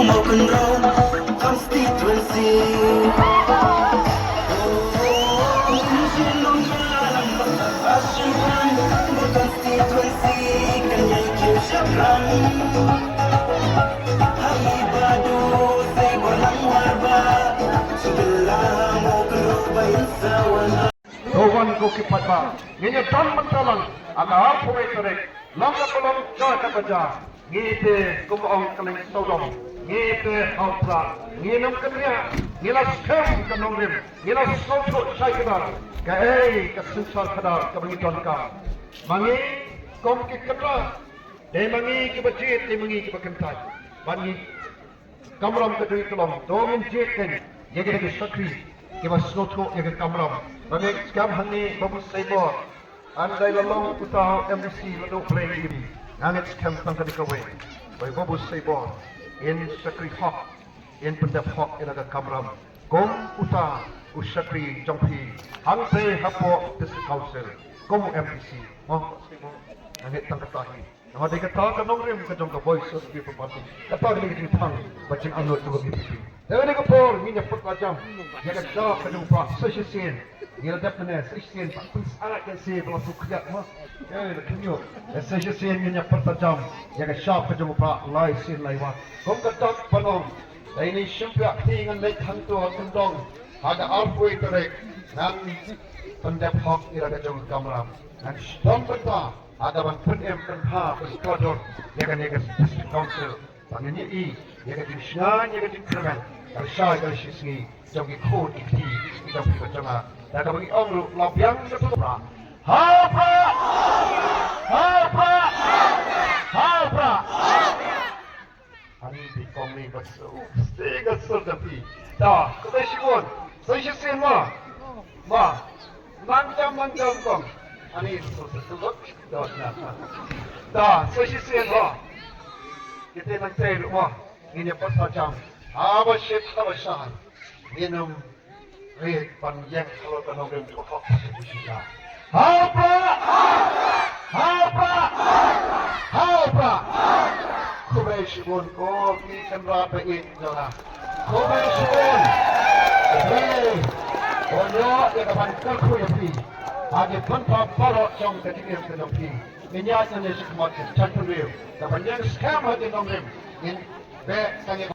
Mau kenal konstituensi. Konstituensi kan yang kiusapkan. Hai badu say walang warba. Sebelah mau kenal bayin sawana. Doan ko kipatba. Nginya tan mentalang aga hapo etorek. Langka kolong jaka baja. Ngite kumaong kaling sodom. Ngite haupra. Nginam kadria. Ngilas kem kanongrim. Ngilas soto saikadar. Kae kasusal kadar kabangiton ka. Mangi kom kikatra. Mangi kibajit. Mangi kibakentai. Mangi kamram kadui kolong. Dongin jitken. Yaga sakri. Kiba soto yaga kamram. Mangi skam hangi babu saibor. Andai lalong utah MDC lalu play ini. Angit skam tangkap dikawai. By babu saibor. In sakri hok. In pendap hok ilaga kamram. Gom utah usakri jongpi. Hangse hapo district council. Gom MDC. Oh saibor. Angit tangkap tahi. Nama dia kata kan nongrim ke jongka voice of people party. Kata dia kata tang bacin anut tu BPP. Dia ni kapor minyak pertajam. Dia kata kan jongka sesisin. Dia dapat sesisin. Pus anak kan si kalau suka mah. Eh kenyo. Sesisin minyak pertajam. Dia kata sharp kan jongka lai sin lai wah. Kau kata panom. Ini sympia tingan naik hantu kendong. Ada alfui terek. Nan pendap hok ira kan jongka kamram. Nan stom benda. Ada ban pun ha berskador yaga district council pangini I yaga di shan yaga di kerman arsha yaga shisngi jogi khod ikti jogi bachama daga bagi ongru labyang sepura hapa hapa hapa ani di komni basu sega sordapi da kodai shigon sesisen ma manjam kom ani sosok dah sesisian lah kita nak cari rumah ini apa macam apa shit apa syahan minum red panjang kalau tanam dan kok apa kubai shibun ko ni kan berapa ini jana kubai shibun onyo ya kapan kerku ya pi Agi tanpa parok jong ketinggian kenompi. Minyak yang disebut cantum riu. Kapan yang skam hati nongrim. In be sangi